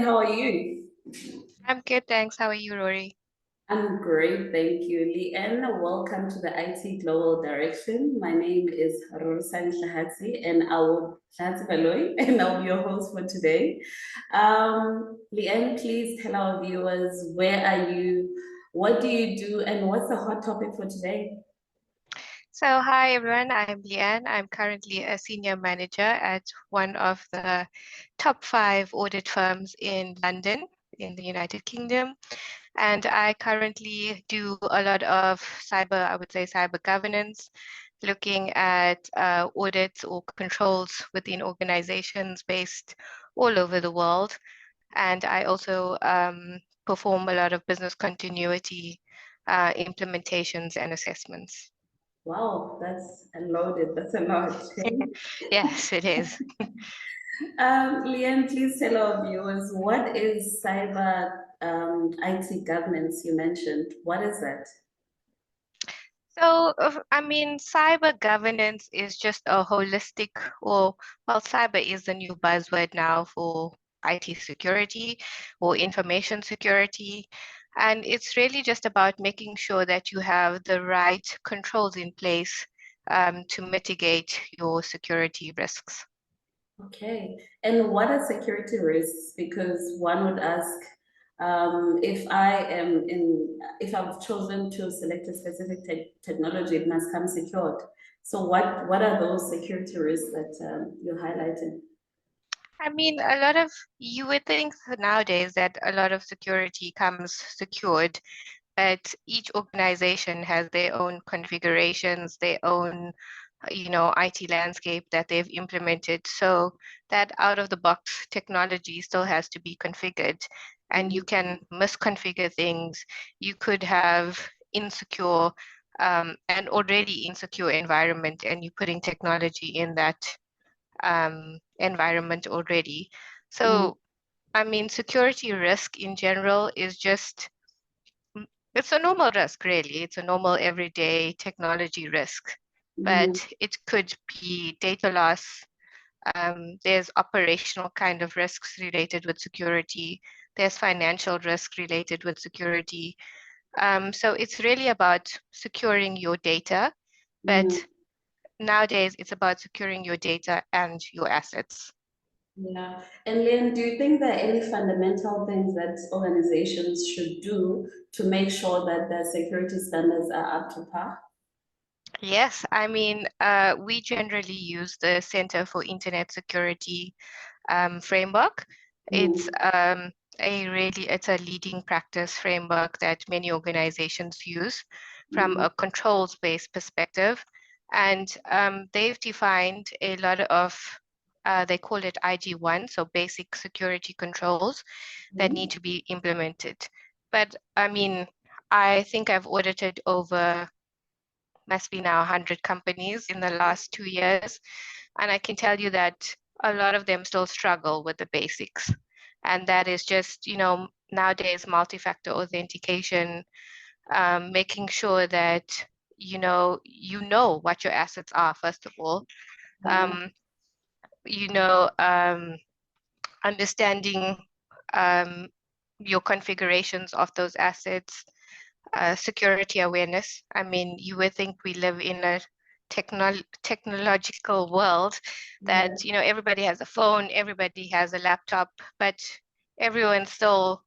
how are you? I'm good, thanks. How are you, Rory? I'm great, thank you. Leigh-Anne, welcome to the IT Global Direction. My name is Rorisang Hlahatsi-Baloyi, and I'll be your host for today. Leigh-Anne, please tell our viewers, where are you, what do you do, and what's the hot topic for today? So, hi everyone. I'm Leigh-Anne. I'm currently a senior manager at one of the top 5 audit firms in London, in the United Kingdom. And I currently do a lot of I would say cyber governance, looking at audits or controls within organizations based all over the world. And I also perform a lot of business continuity implementations and assessments. Wow, that's loaded, that's a lot. Yes, it is. Leigh-Anne, please tell our viewers, what is cyber IT governance you mentioned? What is that? So, cyber governance is just a holistic, or well, cyber is the new buzzword now for IT security or information security. And it's really just about making sure that you have the right controls in place to mitigate your security risks. Okay. And what are security risks? Because one would ask, if I've chosen to select a specific technology, it must come secured. So what are those security risks that you're highlighting? A lot of you would think nowadays that a lot of security comes secured, but each organization has their own configurations, their own, IT landscape that they've implemented. So that out of the box technology still has to be configured, and you can misconfigure things. You could have insecure, and already insecure environment, and you're putting technology in that environment already. Mm, So, security risk in general is just it's a normal risk, really. It's a normal everyday technology risk, mm, but it could be data loss. There's operational kind of risks related with security. There's financial risk related with security. So it's really about securing your data, mm. but nowadays it's about securing your data and your assets. Yeah. And Lynn, do you think there are any fundamental things that organizations should do to make sure that their security standards are up to par? Yes, we generally use the Center for Internet Security framework. It's Mm, it's a leading practice framework that many organizations use from mm, a controls-based perspective. And they've defined a lot of, they call it IG1, so basic security controls that need mm. to be implemented. But I think I've audited over, must be now 100 companies in the last 2 years. And I can tell you that a lot of them still struggle with the basics. And that is just, nowadays multi-factor authentication, making sure that, you know what your assets are, first of all. Yeah. Um, you know, um, Understanding um, your configurations of those assets, security awareness. You would think we live in a technological world Yeah. that, everybody has a phone, everybody has a laptop, but everyone still,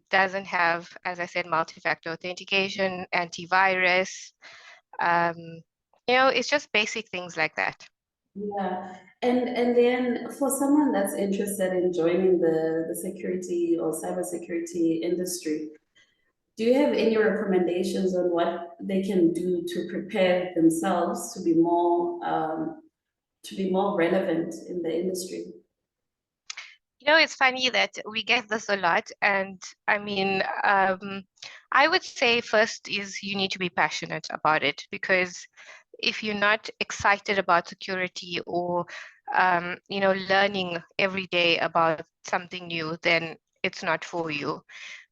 doesn't have, as I said, multi-factor authentication, antivirus. Um, it's just basic things like that. Yeah. And then for someone that's interested in joining the security or cybersecurity industry, do you have any recommendations on what they can do to prepare themselves to be more relevant in the industry? It's funny that we get this a lot. And I would say first is you need to be passionate about it, because if you're not excited about security or, learning every day about something new, then it's not for you.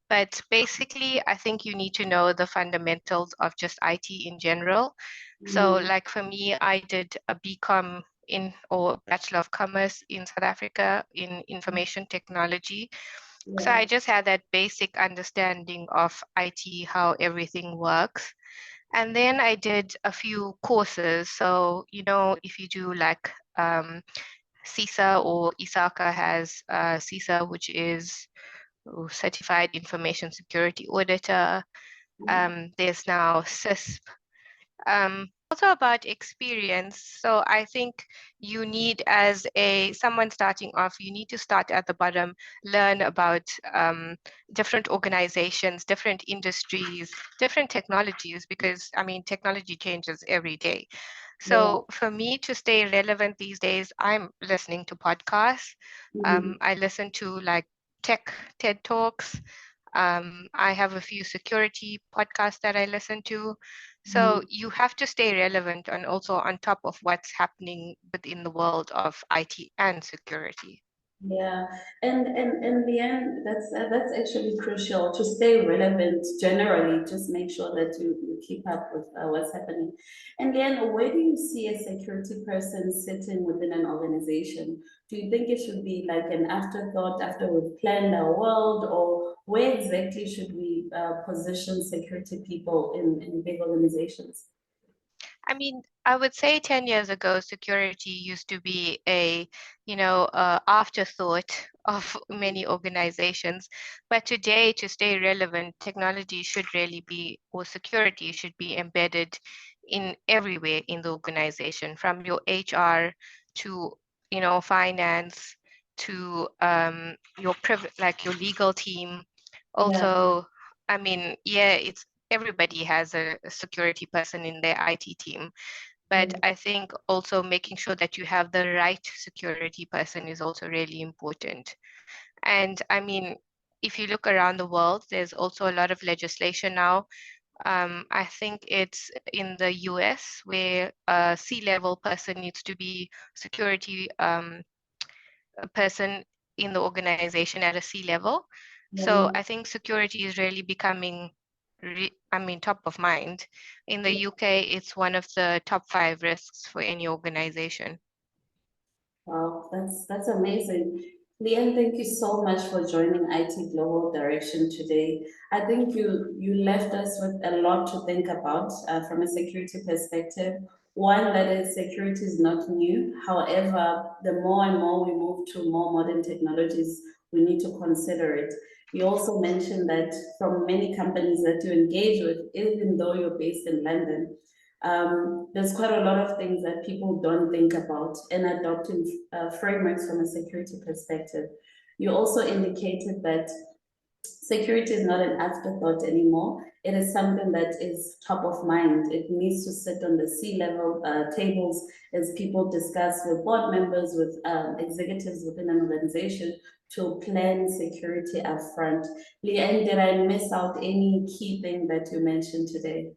But basically, I think you need to know the fundamentals of just IT in general. So, Mm, like for me, I did a BCom or Bachelor of Commerce in South Africa in information technology. So Yeah. I just had that basic understanding of IT, how everything works. And then I did a few courses. So, you know, if you do like CISA or ISACA has CISA, which is Certified Information Security Auditor. There's now CISP. Also about experience. So I think you need, as someone starting off, you need to start at the bottom, learn about different organizations, different industries, different technologies, because I mean, technology changes every day. So for me to stay relevant these days, I'm listening to podcasts. I listen to like tech TED Talks. I have a few security podcasts that I listen to. So you have to stay relevant and also on top of what's happening within the world of IT and security. Yeah, and Leigh-Anne, that's actually crucial to stay relevant generally. Just make sure that you keep up with what's happening. And Leigh-Anne, where do you see a security person sitting within an organization? Do you think it should be like an afterthought after we've planned our world, or where exactly should we position security people in big organizations? I mean, I would say 10 years ago, security used to be afterthought of many organizations. But today, to stay relevant, technology should really be, or security should be embedded in everywhere in the organization, from your HR to, finance to like your legal team. Yeah, Also, I mean, yeah, it's everybody has a security person in their IT team, but yeah, I think also making sure that you have the right security person is also really important. And I mean, if you look around the world, there's also a lot of legislation now. I think it's in the US where a C-level person needs to be security a person in the organization at a C-level. So yeah. I think security is really becoming, top of mind. In the UK, it's one of the top 5 risks for any organization. Wow, that's amazing. Leigh-Anne, thank you so much for joining IT Global Direction today. I think you left us with a lot to think about from a security perspective. One, that is security is not new. However, the more and more we move to more modern technologies, we need to consider it. You also mentioned that from many companies that you engage with, even though you're based in London, there's quite a lot of things that people don't think about in adopting frameworks from a security perspective. You also indicated that security is not an afterthought anymore. It is something that is top of mind. It needs to sit on the C-level tables as people discuss with board members, with executives within an organization to plan security upfront. Leigh-Anne, did I miss out any key thing that you mentioned today?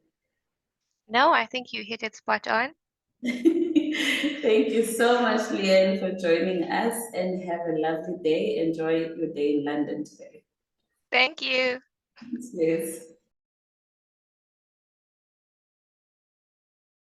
No, I think you hit it spot on. Thank you so much, Leigh-Anne, for joining us, and have a lovely day. Enjoy your day in London today. Thank you. Yes.